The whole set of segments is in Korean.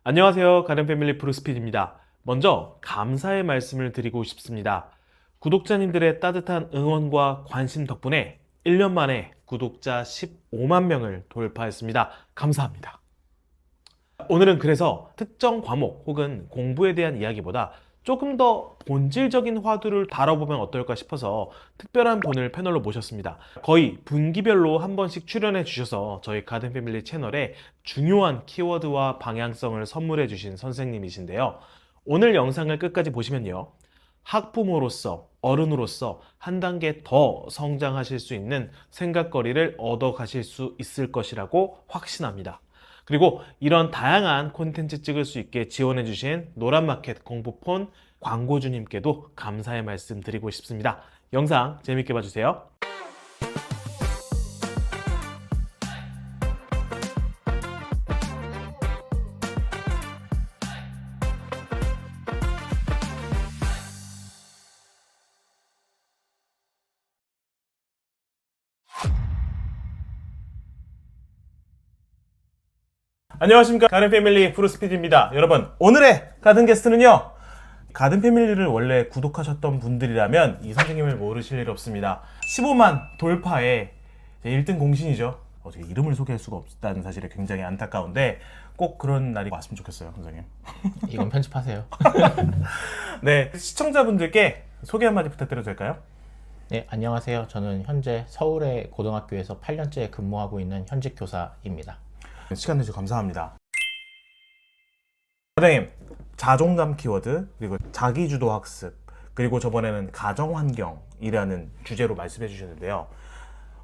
안녕하세요. 가든패밀리 프루스피드입니다. 먼저 감사의 말씀을 드리고 싶습니다. 구독자님들의 따뜻한 응원과 관심 덕분에 1년 만에 구독자 15만 명을 돌파했습니다. 감사합니다. 오늘은 그래서 특정 과목 혹은 공부에 대한 이야기보다 조금 더 본질적인 화두를 다뤄보면 어떨까 싶어서 특별한 분을 패널로 모셨습니다. 거의 분기별로 한 번씩 출연해 주셔서 저희 가든패밀리 채널에 중요한 키워드와 방향성을 선물해 주신 선생님이신데요. 오늘 영상을 끝까지 보시면요, 학부모로서, 어른으로서 한 단계 더 성장하실 수 있는 생각거리를 얻어 가실 수 있을 것이라고 확신합니다. 그리고 이런 다양한 콘텐츠 찍을 수 있게 지원해주신 노란마켓 공부폰 광고주님께도 감사의 말씀 드리고 싶습니다. 영상 재밌게 봐주세요. 안녕하십니까, 가든패밀리 프루스피드입니다. 여러분, 오늘의 가든 게스트는요, 가든패밀리를 원래 구독하셨던 분들이라면 이 선생님을 모르실 일 없습니다. 15만 돌파의 1등 공신이죠. 어떻게 이름을 소개할 수가 없다는 사실에 굉장히 안타까운데 꼭 그런 날이 왔으면 좋겠어요, 선생님. 이건 편집하세요. 네, 시청자분들께 소개 한마디 부탁드려도 될까요? 네, 안녕하세요. 저는 현재 서울의 고등학교에서 8년째 근무하고 있는 현직 교사입니다. 시간 내주셔서 감사합니다. 선생님, 자존감 키워드, 그리고 자기주도 학습, 그리고 저번에는 가정환경이라는 주제로 말씀해 주셨는데요.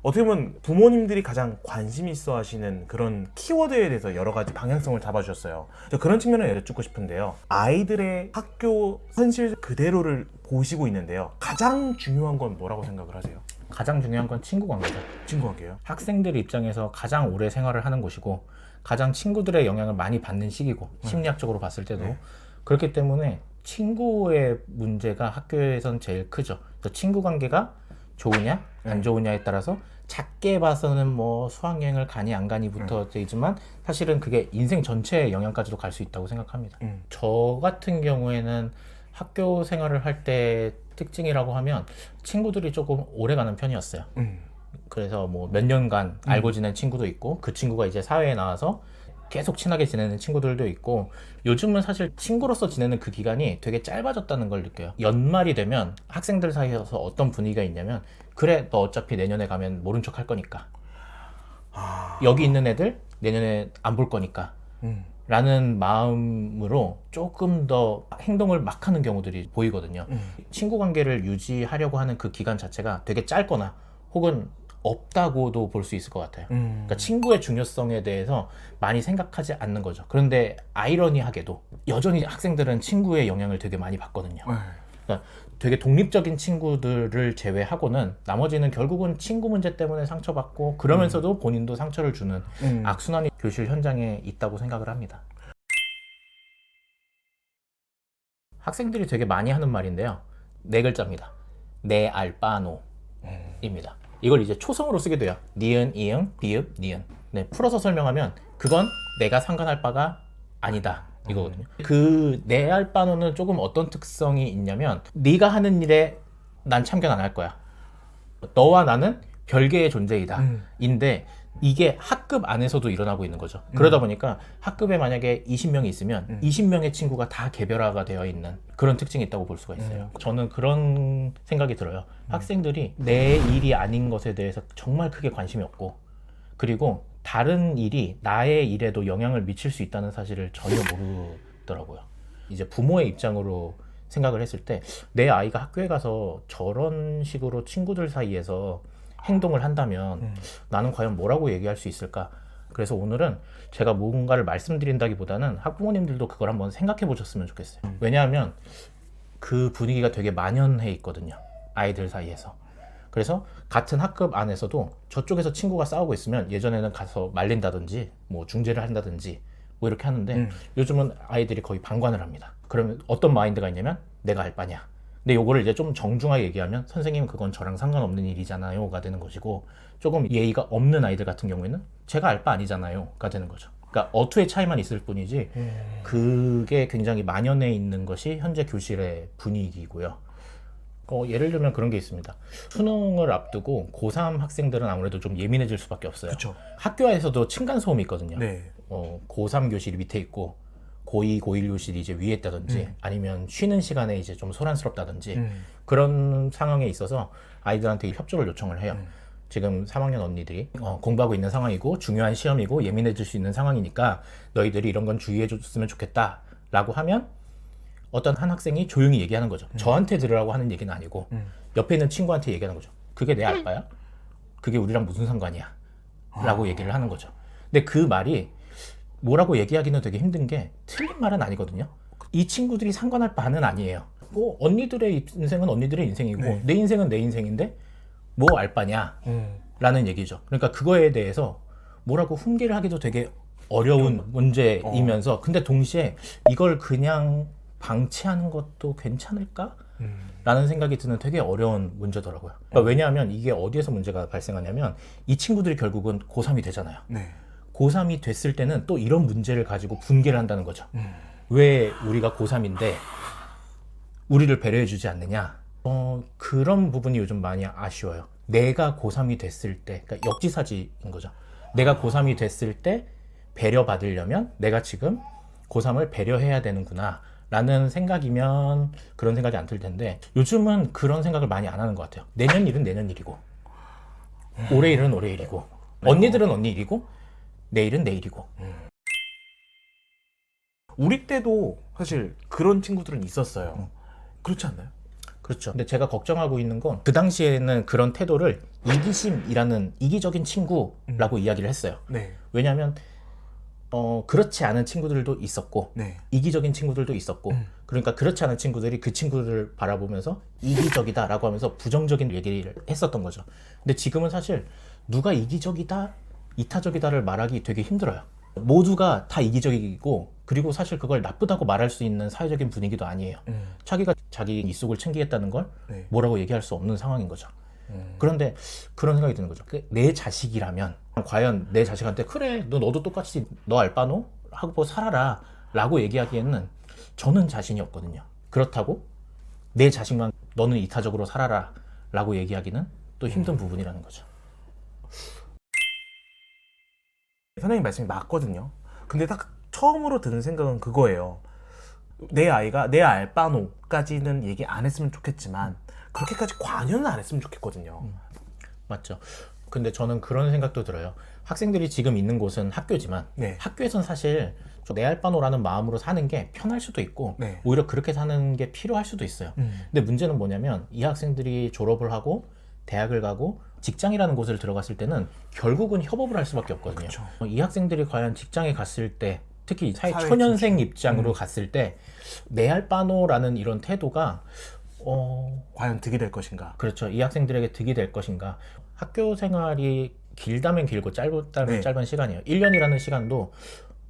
어떻게 보면 부모님들이 가장 관심 있어 하시는 그런 키워드에 대해서 여러 가지 방향성을 잡아주셨어요. 그런 측면을 여쭙고 싶은데요. 아이들의 학교 현실 그대로를 보시고 있는데요. 가장 중요한 건 뭐라고 생각을 하세요? 가장 중요한 건 친구 관계죠. 친구 관계요? 학생들 입장에서 가장 오래 생활을 하는 곳이고 가장 친구들의 영향을 많이 받는 시기고 심리학적으로 봤을 때도 그렇기 때문에 친구의 문제가 학교에선 제일 크죠. 그래서 친구 관계가 좋으냐 안 좋으냐에 따라서 작게 봐서는 뭐 수학여행을 가니 안 가니부터 되지만 사실은 그게 인생 전체의 영향까지도 갈 수 있다고 생각합니다. 저 같은 경우에는 학교 생활을 할 때 특징이라고 하면 친구들이 조금 오래 가는 편이었어요. 그래서 뭐 몇 년간 알고 지낸 친구도 있고 그 친구가 이제 사회에 나와서 계속 친하게 지내는 친구들도 있고 요즘은 사실 친구로서 지내는 그 기간이 되게 짧아졌다는 걸 느껴요. 연말이 되면 학생들 사이에서 어떤 분위기가 있냐면 그래 너 어차피 내년에 가면 모른 척 할 거니까 여기 있는 애들 내년에 안 볼 거니까 라는 마음으로 조금 더 행동을 막 하는 경우들이 보이거든요. 친구 관계를 유지하려고 하는 그 기간 자체가 되게 짧거나 혹은 없다고도 볼 수 있을 것 같아요. 그러니까 친구의 중요성에 대해서 많이 생각하지 않는 거죠. 그런데 아이러니하게도 여전히 학생들은 친구의 영향을 되게 많이 받거든요. 그러니까 되게 독립적인 친구들을 제외하고는 나머지는 결국은 친구 문제 때문에 상처받고 그러면서도 본인도 상처를 주는 악순환이 교실 현장에 있다고 생각을 합니다. 학생들이 되게 많이 하는 말인데요. 4글자입니다. 네 알바노입니다. 이걸 이제 초성으로 쓰게 돼요. 니은, 이응, 비읍, 니은. 네, 풀어서 설명하면 그건 내가 상관할 바가 아니다 이거거든요. 그 내 알바노는 조금 어떤 특성이 있냐면 네가 하는 일에 난 참견 안 할 거야. 너와 나는 별개의 존재이다. 인데 이게 학급 안에서도 일어나고 있는 거죠. 그러다 보니까 학급에 만약에 20명이 있으면 20명의 친구가 다 개별화가 되어 있는 그런 특징이 있다고 볼 수가 있어요. 저는 그런 생각이 들어요. 학생들이 내 일이 아닌 것에 대해서 정말 크게 관심이 없고 그리고 다른 일이 나의 일에도 영향을 미칠 수 있다는 사실을 전혀 모르더라고요. 이제 부모의 입장으로 생각을 했을 때 내 아이가 학교에 가서 저런 식으로 친구들 사이에서 행동을 한다면 나는 과연 뭐라고 얘기할 수 있을까? 그래서 오늘은 제가 뭔가를 말씀드린다기보다는 학부모님들도 그걸 한번 생각해 보셨으면 좋겠어요. 왜냐하면 그 분위기가 되게 만연해 있거든요. 아이들 사이에서. 그래서 같은 학급 안에서도 저쪽에서 친구가 싸우고 있으면 예전에는 가서 말린다든지 뭐 중재를 한다든지 뭐 이렇게 하는데 요즘은 아이들이 거의 방관을 합니다. 그러면 어떤 마인드가 있냐면 내가 할 바냐. 근데 요거를 이제 좀 정중하게 얘기하면 선생님 그건 저랑 상관없는 일이잖아요 가 되는 것이고 조금 예의가 없는 아이들 같은 경우에는 제가 알 바 아니잖아요 가 되는 거죠. 그러니까 어투의 차이만 있을 뿐이지 그게 굉장히 만연해 있는 것이 현재 교실의 분위기고요. 예를 들면 그런 게 있습니다. 수능을 앞두고 고3 학생들은 아무래도 좀 예민해질 수밖에 없어요. 그쵸. 학교에서도 층간소음이 있거든요. 네. 고3 교실이 밑에 있고 고2, 고1 교실이 이제 위에 있다든지 아니면 쉬는 시간에 이제 좀 소란스럽다든지 그런 상황에 있어서 아이들한테 협조를 요청을 해요. 지금 3학년 언니들이 공부하고 있는 상황이고 중요한 시험이고 예민해질 수 있는 상황이니까 너희들이 이런 건 주의해 줬으면 좋겠다 라고 하면 어떤 한 학생이 조용히 얘기하는 거죠. 저한테 들으라고 하는 얘기는 아니고 옆에 있는 친구한테 얘기하는 거죠. 그게 내 알바야? 그게 우리랑 무슨 상관이야? 라고 얘기를 하는 거죠. 근데 그 말이 뭐라고 얘기하기는 되게 힘든 게 틀린 말은 아니거든요. 이 친구들이 상관할 바는 아니에요. 뭐 언니들의 인생은 언니들의 인생이고 네. 내 인생은 내 인생인데 뭐 알바냐 라는 얘기죠. 그러니까 그거에 대해서 뭐라고 훈계를 하기도 되게 어려운 문제이면서 근데 동시에 이걸 그냥 방치하는 것도 괜찮을까? 라는 생각이 드는 되게 어려운 문제더라고요. 그러니까 왜냐하면 이게 어디에서 문제가 발생하냐면 이 친구들이 결국은 고3이 되잖아요. 네. 고3이 됐을 때는 또 이런 문제를 가지고 분개를 한다는 거죠. 왜 우리가 고3인데 우리를 배려해주지 않느냐? 그런 부분이 요즘 많이 아쉬워요. 내가 고3이 됐을 때, 그러니까 역지사지인 거죠. 내가 고3이 됐을 때 배려받으려면 내가 지금 고3을 배려해야 되는구나 라는 생각이면 그런 생각이 안 들 텐데 요즘은 그런 생각을 많이 안 하는 것 같아요. 내년 일은 내년 일이고 올해 일은 올해 일이고 언니들은 언니 일이고 내일은 내일이고. 우리 때도 사실 그런 친구들은 있었어요. 그렇지 않나요? 그렇죠. 근데 제가 걱정하고 있는 건 그 당시에는 그런 태도를 이기심이라는 이기적인 친구라고 이야기를 했어요. 네. 왜냐하면 그렇지 않은 친구들도 있었고 네. 이기적인 친구들도 있었고 그러니까 그렇지 않은 친구들이 그 친구들을 바라보면서 이기적이다 라고 하면서 부정적인 얘기를 했었던 거죠. 근데 지금은 사실 누가 이기적이다 이타적이다를 말하기 되게 힘들어요. 모두가 다 이기적이고 그리고 사실 그걸 나쁘다고 말할 수 있는 사회적인 분위기도 아니에요. 자기가 자기 이속을 챙기겠다는 걸 네. 뭐라고 얘기할 수 없는 상황인 거죠. 그런데 그런 생각이 드는 거죠. 내 자식이라면 과연 내 자식한테 그래 너도 똑같이 너 알바노? 하고 살아라 라고 얘기하기에는 저는 자신이 없거든요. 그렇다고 내 자식만 너는 이타적으로 살아라 라고 얘기하기는 또 힘든 부분이라는 거죠. 선생님 말씀이 맞거든요. 근데 딱 처음으로 드는 생각은 그거예요. 내 아이가 내 알바노까지는 얘기 안 했으면 좋겠지만 그렇게까지 관여는 안 했으면 좋겠거든요. 맞죠. 근데 저는 그런 생각도 들어요. 학생들이 지금 있는 곳은 학교지만 네. 학교에선 사실 내 알바노라는 마음으로 사는 게 편할 수도 있고 네. 오히려 그렇게 사는 게 필요할 수도 있어요. 근데 문제는 뭐냐면 이 학생들이 졸업을 하고 대학을 가고 직장이라는 곳을 들어갔을 때는 결국은 협업을 할 수밖에 없거든요. 그쵸. 이 학생들이 과연 직장에 갔을 때 특히 사회 사회 초년생 입장으로 갔을 때 내 알바노라는 이런 태도가 과연 득이 될 것인가? 그렇죠. 이 학생들에게 득이 될 것인가. 학교 생활이 길다면 길고 짧다면 네. 짧은 시간이에요. 1년이라는 시간도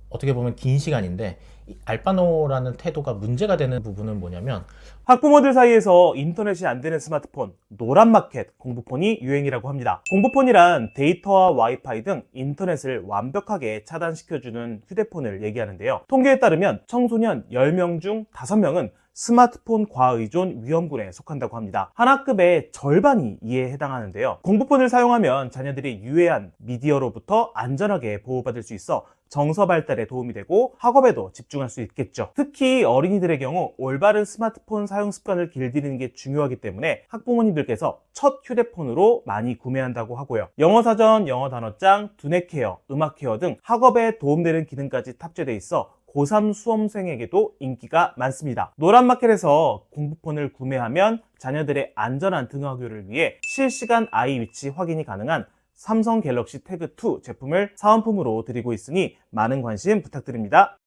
어떻게 보면 긴 시간인데 이 알바노라는 태도가 문제가 되는 부분은 뭐냐면 학부모들 사이에서 인터넷이 안 되는 스마트폰, 노란 마켓 공부폰이 유행이라고 합니다. 공부폰이란 데이터와 와이파이 등 인터넷을 완벽하게 차단시켜주는 휴대폰을 얘기하는데요. 통계에 따르면 청소년 10명 중 5명은 스마트폰 과의존 위험군에 속한다고 합니다. 한 학급의 절반이 이에 해당하는데요. 공부폰을 사용하면 자녀들이 유해한 미디어로부터 안전하게 보호받을 수 있어 정서 발달에 도움이 되고 학업에도 집중할 수 있겠죠. 특히 어린이들의 경우 올바른 스마트폰 사용 습관을 길들이는 게 중요하기 때문에 학부모님들께서 첫 휴대폰으로 많이 구매한다고 하고요. 영어 사전, 영어 단어장, 두뇌 케어, 음악 케어 등 학업에 도움되는 기능까지 탑재돼 있어 고3 수험생에게도 인기가 많습니다. 노란마켓에서 공부폰을 구매하면 자녀들의 안전한 등하교를 위해 실시간 아이 위치 확인이 가능한 삼성 갤럭시 태그2 제품을 사은품으로 드리고 있으니 많은 관심 부탁드립니다.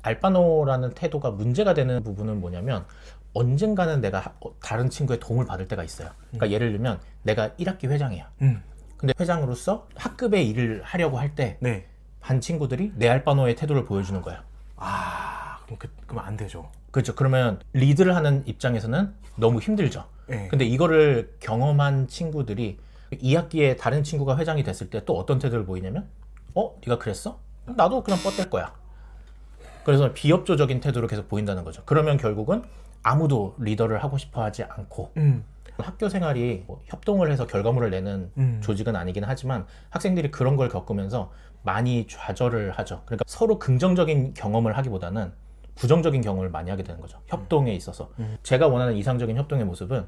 알바노라는 태도가 문제가 되는 부분은 뭐냐면 언젠가는 내가 다른 친구의 도움을 받을 때가 있어요. 그러니까 예를 들면 내가 1학기 회장이야. 근데 회장으로서 학급의 일을 하려고 할 때 네. 반 친구들이 내 알바노의 태도를 보여주는 거야. 그럼 안 되죠. 그렇죠. 그러면 리드를 하는 입장에서는 너무 힘들죠. 네. 근데 이거를 경험한 친구들이 2학기에 다른 친구가 회장이 됐을 때 또 어떤 태도를 보이냐면 네가 그랬어? 나도 그냥 뻗댈 거야. 그래서 비협조적인 태도를 계속 보인다는 거죠. 그러면 결국은 아무도 리더를 하고 싶어 하지 않고 학교 생활이 뭐 협동을 해서 결과물을 내는 조직은 아니긴 하지만 학생들이 그런 걸 겪으면서 많이 좌절을 하죠. 그러니까 서로 긍정적인 경험을 하기보다는 부정적인 경험을 많이 하게 되는 거죠. 협동에 있어서. 제가 원하는 이상적인 협동의 모습은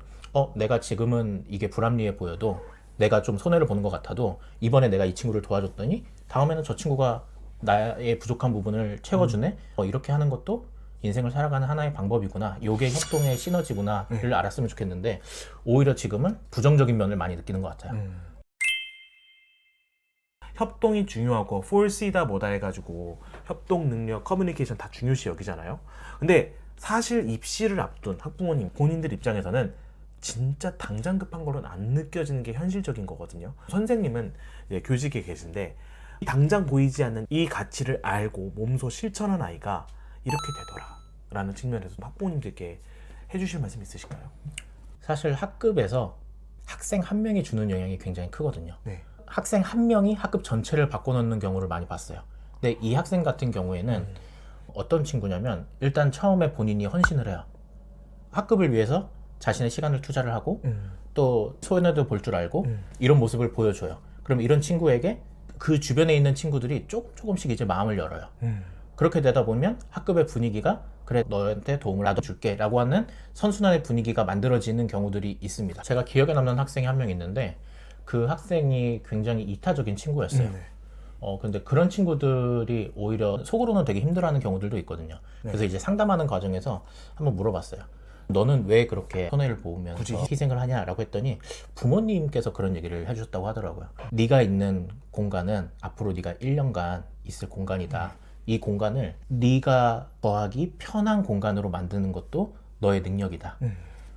내가 지금은 이게 불합리해 보여도 내가 좀 손해를 보는 것 같아도 이번에 내가 이 친구를 도와줬더니 다음에는 저 친구가 나의 부족한 부분을 채워주네? 이렇게 하는 것도 인생을 살아가는 하나의 방법이구나. 요게 협동의 시너지구나를 알았으면 좋겠는데 오히려 지금은 부정적인 면을 많이 느끼는 것 같아요. 협동이 중요하고 폴시다 뭐다 해가지고 협동 능력, 커뮤니케이션 다 중요시 여기잖아요. 근데 사실 입시를 앞둔 학부모님 본인들 입장에서는 진짜 당장 급한 거는 안 느껴지는 게 현실적인 거거든요. 선생님은 이제 교직에 계신데 당장 보이지 않는 이 가치를 알고 몸소 실천한 아이가 이렇게 되더라 라는 측면에서 학부모님들께 해주실 말씀 있으실까요? 사실 학급에서 학생 한 명이 주는 영향이 굉장히 크거든요. 네. 학생 한 명이 학급 전체를 바꿔놓는 경우를 많이 봤어요. 근데 이 학생 같은 경우에는 어떤 친구냐면 일단 처음에 본인이 헌신을 해요. 학급을 위해서 자신의 시간을 투자를 하고 또 손해도 볼 줄 알고 이런 모습을 보여줘요. 그럼 이런 친구에게 그 주변에 있는 친구들이 조금씩 이제 마음을 열어요. 그렇게 되다 보면 학급의 분위기가 그래 너한테 도움을 나도 줄게 라고 하는 선순환의 분위기가 만들어지는 경우들이 있습니다. 제가 기억에 남는 학생이 한 명 있는데 그 학생이 굉장히 이타적인 친구였어요. 근데 그런 친구들이 오히려 속으로는 되게 힘들어하는 경우들도 있거든요. 그래서 이제 상담하는 과정에서 한번 물어봤어요. 너는 왜 그렇게 손해를 보면서 굳이 희생을 하냐라고 했더니 부모님께서 그런 얘기를 해주셨다고 하더라고요. 네가 있는 공간은 앞으로 네가 1년간 있을 공간이다. 이 공간을 네가 거하기 편한 공간으로 만드는 것도 너의 능력이다.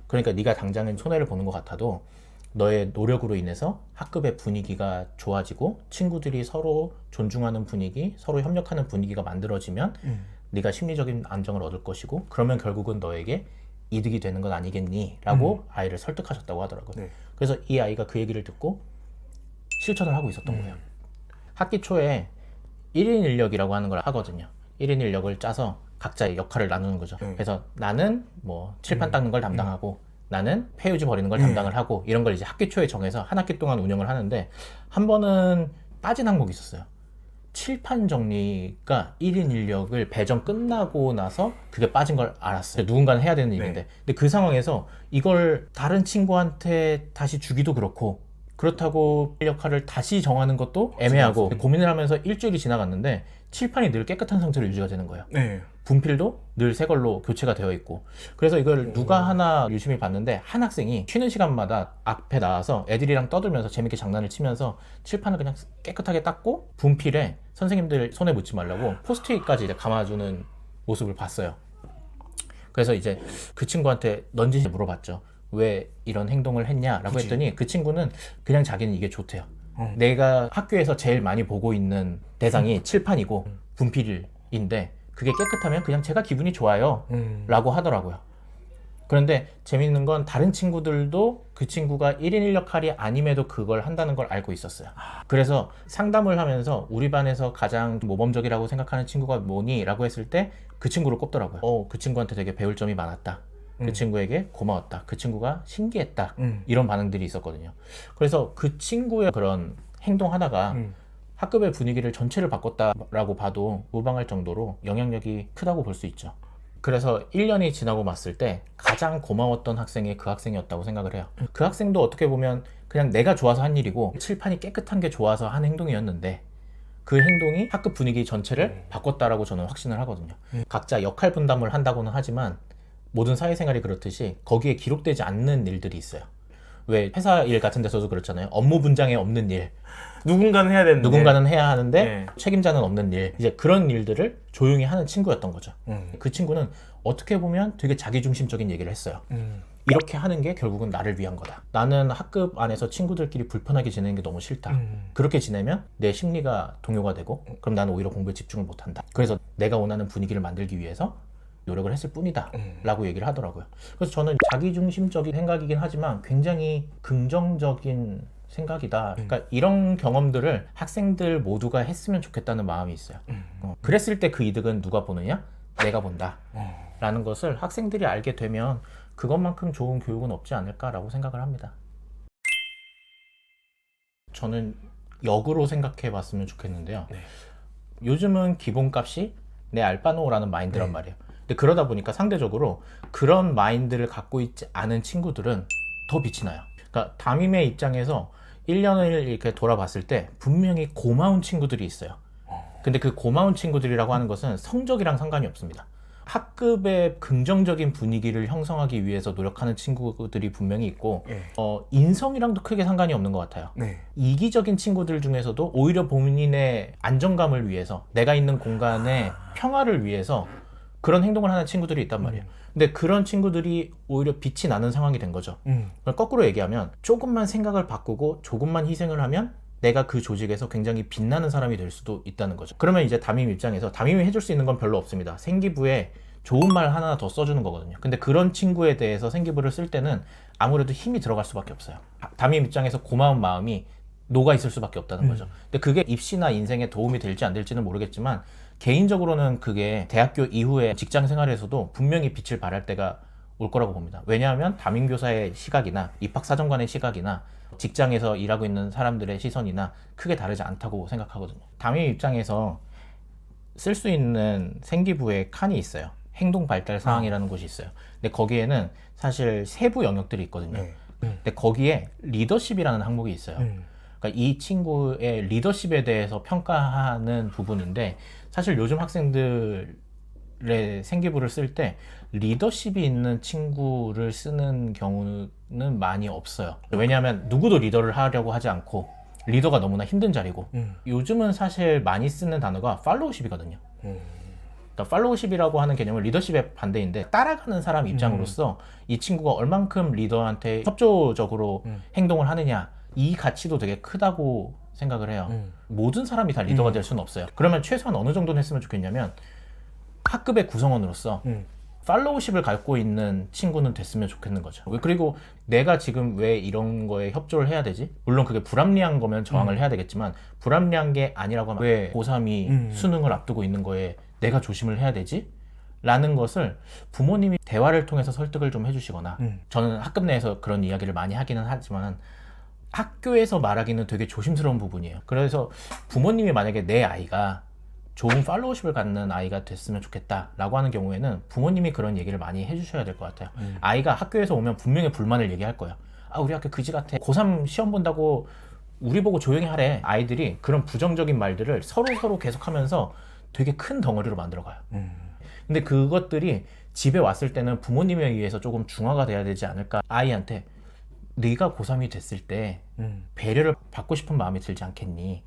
그러니까 네가 당장은 손해를 보는 것 같아도 너의 노력으로 인해서 학급의 분위기가 좋아지고 친구들이 서로 존중하는 분위기, 서로 협력하는 분위기가 만들어지면 네가 심리적인 안정을 얻을 것이고 그러면 결국은 너에게 이득이 되는 건 아니겠니? 라고 아이를 설득하셨다고 하더라고요. 네. 그래서 이 아이가 그 얘기를 듣고 실천을 하고 있었던 거예요. 학기 초에 1인 인력이라고 하는 걸 하거든요. 1인 인력을 짜서 각자의 역할을 나누는 거죠. 그래서 나는 뭐 칠판 닦는 걸 담당하고 나는 폐유지 버리는 걸 담당을 하고 이런 걸 이제 학기 초에 정해서 한 학기 동안 운영을 하는데 한 번은 빠진 항목이 있었어요. 칠판 정리가 1인 인력을 배정 끝나고 나서 그게 빠진 걸 알았어요. 누군가는 해야 되는 일인데. 근데 그 상황에서 이걸 다른 친구한테 다시 주기도 그렇고 그렇다고 역할을 다시 정하는 것도 애매하고 고민을 하면서 일주일이 지나갔는데 칠판이 늘 깨끗한 상태로 유지가 되는 거예요. 분필도 늘 새 걸로 교체가 되어 있고 그래서 이걸 누가 하나 유심히 봤는데 한 학생이 쉬는 시간마다 앞에 나와서 애들이랑 떠들면서 재밌게 장난을 치면서 칠판을 그냥 깨끗하게 닦고 분필에 선생님들 손에 묻지 말라고 포스트잇까지 이제 감아주는 모습을 봤어요. 그래서 이제 그 친구한테 넌지시 물어봤죠. 왜 이런 행동을 했냐라고 했더니 그 친구는 그냥 자기는 이게 좋대요. 내가 학교에서 제일 많이 보고 있는 대상이 칠판이고 분필인데 그게 깨끗하면 그냥 제가 기분이 좋아요 라고 하더라고요. 그런데 재밌는 건 다른 친구들도 그 친구가 1인 1역할이 아님에도 그걸 한다는 걸 알고 있었어요. 그래서 상담을 하면서 우리 반에서 가장 모범적이라고 생각하는 친구가 뭐니? 라고 했을 때 그 친구를 꼽더라고요. 그 친구한테 되게 배울 점이 많았다. 그 친구에게 고마웠다. 그 친구가 신기했다. 이런 반응들이 있었거든요. 그래서 그 친구의 그런 행동 하나가 학급의 분위기를 전체를 바꿨다라고 봐도 무방할 정도로 영향력이 크다고 볼 수 있죠. 그래서 1년이 지나고 봤을 때 가장 고마웠던 학생이 그 학생이었다고 생각을 해요. 그 학생도 어떻게 보면 그냥 내가 좋아서 한 일이고 칠판이 깨끗한 게 좋아서 한 행동이었는데 그 행동이 학급 분위기 전체를 바꿨다라고 저는 확신을 하거든요. 각자 역할 분담을 한다고는 하지만 모든 사회생활이 그렇듯이 거기에 기록되지 않는 일들이 있어요. 왜 회사 일 같은 데서도 그렇잖아요. 업무 분장에 없는 일. 누군가는 해야 되는데 누군가는 해야 하는데 책임자는 없는 일. 이제 그런 일들을 조용히 하는 친구였던 거죠. 그 친구는 어떻게 보면 되게 자기중심적인 얘기를 했어요. 이렇게 하는 게 결국은 나를 위한 거다. 나는 학급 안에서 친구들끼리 불편하게 지내는 게 너무 싫다. 그렇게 지내면 내 심리가 동요가 되고 그럼 나는 오히려 공부에 집중을 못한다. 그래서 내가 원하는 분위기를 만들기 위해서 노력을 했을 뿐이다 라고 얘기를 하더라고요. 그래서 저는 자기중심적인 생각이긴 하지만 굉장히 긍정적인 생각이다. 그러니까 이런 경험들을 학생들 모두가 했으면 좋겠다는 마음이 있어요. 그랬을 때 그 이득은 누가 보느냐? 내가 본다. 라는 것을 학생들이 알게 되면 그것만큼 좋은 교육은 없지 않을까라고 생각을 합니다. 저는 역으로 생각해 봤으면 좋겠는데요. 네. 요즘은 기본값이 내 알바노라는 마인드란 네. 말이에요. 근데 그러다 보니까 상대적으로 그런 마인드를 갖고 있지 않은 친구들은 더 빛이 나요. 그러니까 담임의 입장에서 1년을 이렇게 돌아봤을 때 분명히 고마운 친구들이 있어요. 근데 그 고마운 친구들이라고 하는 것은 성적이랑 상관이 없습니다. 학급의 긍정적인 분위기를 형성하기 위해서 노력하는 친구들이 분명히 있고 네. 인성이랑도 크게 상관이 없는 것 같아요. 네. 이기적인 친구들 중에서도 오히려 본인의 안정감을 위해서 내가 있는 공간의 평화를 위해서 그런 행동을 하는 친구들이 있단 말이에요. 근데 그런 친구들이 오히려 빛이 나는 상황이 된 거죠. 거꾸로 얘기하면 조금만 생각을 바꾸고 조금만 희생을 하면 내가 그 조직에서 굉장히 빛나는 사람이 될 수도 있다는 거죠. 그러면 이제 담임 입장에서 담임이 해줄 수 있는 건 별로 없습니다. 생기부에 좋은 말 하나 더 써주는 거거든요. 근데 그런 친구에 대해서 생기부를 쓸 때는 아무래도 힘이 들어갈 수밖에 없어요. 담임 입장에서 고마운 마음이 녹아 있을 수밖에 없다는 거죠. 근데 그게 입시나 인생에 도움이 될지 안 될지는 모르겠지만 개인적으로는 그게 대학교 이후에 직장 생활에서도 분명히 빛을 발할 때가 올 거라고 봅니다. 왜냐하면 담임교사의 시각이나 입학사정관의 시각이나 직장에서 일하고 있는 사람들의 시선이나 크게 다르지 않다고 생각하거든요. 담임 입장에서 쓸 수 있는 생기부에 칸이 있어요. 행동 발달 사항이라는 곳이 있어요. 근데 거기에는 사실 세부 영역들이 있거든요. 네. 근데 거기에 리더십이라는 항목이 있어요. 그러니까 이 친구의 리더십에 대해서 평가하는 부분인데 사실 요즘 학생들의 생기부를 쓸 때 리더십이 있는 친구를 쓰는 경우는 많이 없어요. 왜냐하면 누구도 리더를 하려고 하지 않고 리더가 너무나 힘든 자리고 요즘은 사실 많이 쓰는 단어가 팔로우십이거든요. 그러니까 팔로우십이라고 하는 개념은 리더십의 반대인데 따라가는 사람 입장으로서 이 친구가 얼만큼 리더한테 협조적으로 행동을 하느냐 이 가치도 되게 크다고 생각을 해요. 모든 사람이 다 리더가 될 수는 없어요. 그러면 최소한 어느 정도는 했으면 좋겠냐면 학급의 구성원으로서 팔로우십을 갖고 있는 친구는 됐으면 좋겠는 거죠. 그리고 내가 지금 왜 이런 거에 협조를 해야 되지? 물론 그게 불합리한 거면 저항을 해야 되겠지만 불합리한 게 아니라고 하면 왜 고3이 수능을 앞두고 있는 거에 내가 조심을 해야 되지? 라는 것을 부모님이 대화를 통해서 설득을 좀 해주시거나 저는 학급 내에서 그런 이야기를 많이 하기는 하지만 학교에서 말하기는 되게 조심스러운 부분이에요. 그래서 부모님이 만약에 내 아이가 좋은 팔로우십을 갖는 아이가 됐으면 좋겠다라고 하는 경우에는 부모님이 그런 얘기를 많이 해주셔야 될 것 같아요. 아이가 학교에서 오면 분명히 불만을 얘기할 거예요. 아, 우리 학교 그지 같아. 고3 시험 본다고 우리 보고 조용히 하래. 아이들이 그런 부정적인 말들을 서로 계속하면서 되게 큰 덩어리로 만들어가요. 근데 그것들이 집에 왔을 때는 부모님에 의해서 조금 중화가 돼야 되지 않을까. 아이한테 네가 고3이 됐을 때 배려를 받고 싶은 마음이 들지 않겠니?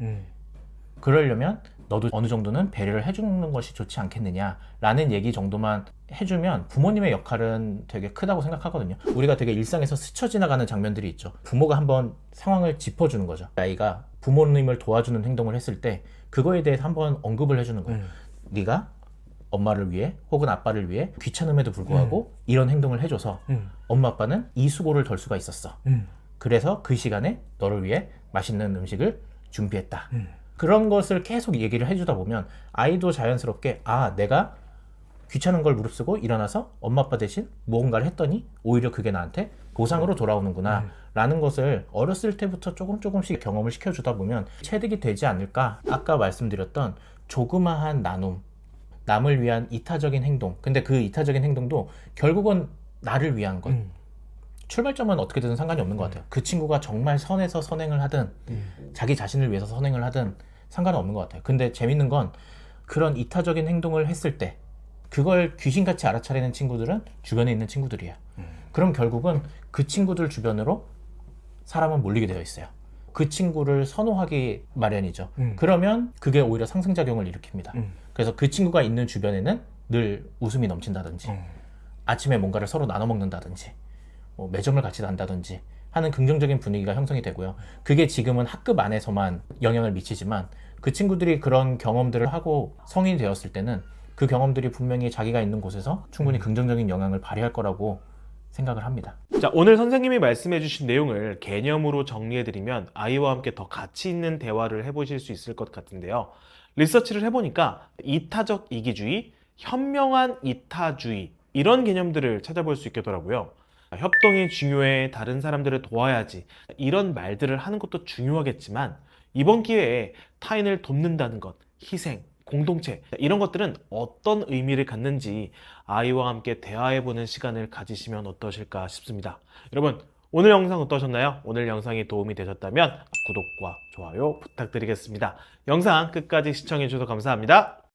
그러려면 너도 어느 정도는 배려를 해주는 것이 좋지 않겠느냐라는 얘기 정도만 해주면 부모님의 역할은 되게 크다고 생각하거든요. 우리가 되게 일상에서 스쳐 지나가는 장면들이 있죠. 부모가 한번 상황을 짚어주는 거죠. 아이가 부모님을 도와주는 행동을 했을 때 그거에 대해서 한번 언급을 해주는 거예요. 네가 엄마를 위해 혹은 아빠를 위해 귀찮음에도 불구하고 이런 행동을 해줘서 엄마 아빠는 이 수고를 덜 수가 있었어. 그래서 그 시간에 너를 위해 맛있는 음식을 준비했다. 그런 것을 계속 얘기를 해주다 보면 아이도 자연스럽게 아, 내가 귀찮은 걸 무릅쓰고 일어나서 엄마 아빠 대신 무언가를 했더니 오히려 그게 나한테 보상으로 돌아오는구나 라는 것을 어렸을 때부터 조금씩 경험을 시켜주다 보면 체득이 되지 않을까. 아까 말씀드렸던 조그마한 나눔, 남을 위한 이타적인 행동. 근데 그 이타적인 행동도 결국은 나를 위한 것. 출발점은 어떻게든 상관이 없는 것 같아요. 그 친구가 정말 선에서 선행을 하든 자기 자신을 위해서 선행을 하든 상관은 없는 것 같아요. 근데 재밌는 건 그런 이타적인 행동을 했을 때 그걸 귀신같이 알아차리는 친구들은 주변에 있는 친구들이에요. 그럼 결국은 그 친구들 주변으로 사람은 몰리게 되어 있어요. 그 친구를 선호하기 마련이죠. 그러면 그게 오히려 상승작용을 일으킵니다. 그래서 그 친구가 있는 주변에는 늘 웃음이 넘친다든지 아침에 뭔가를 서로 나눠 먹는다든지 뭐 매점을 같이 간다든지 하는 긍정적인 분위기가 형성이 되고요. 그게 지금은 학급 안에서만 영향을 미치지만 그 친구들이 그런 경험들을 하고 성인이 되었을 때는 그 경험들이 분명히 자기가 있는 곳에서 충분히 긍정적인 영향을 발휘할 거라고 생각을 합니다. 자, 오늘 선생님이 말씀해주신 내용을 개념으로 정리해드리면 아이와 함께 더 가치 있는 대화를 해보실 수 있을 것 같은데요. 리서치를 해보니까 이타적 이기주의, 현명한 이타주의 이런 개념들을 찾아볼 수 있겠더라고요. 협동이 중요해, 다른 사람들을 도와야지 이런 말들을 하는 것도 중요하겠지만 이번 기회에 타인을 돕는다는 것, 희생, 공동체 이런 것들은 어떤 의미를 갖는지 아이와 함께 대화해보는 시간을 가지시면 어떠실까 싶습니다. 여러분, 오늘 영상 어떠셨나요? 오늘 영상이 도움이 되셨다면 구독과 좋아요 부탁드리겠습니다. 영상 끝까지 시청해주셔서 감사합니다.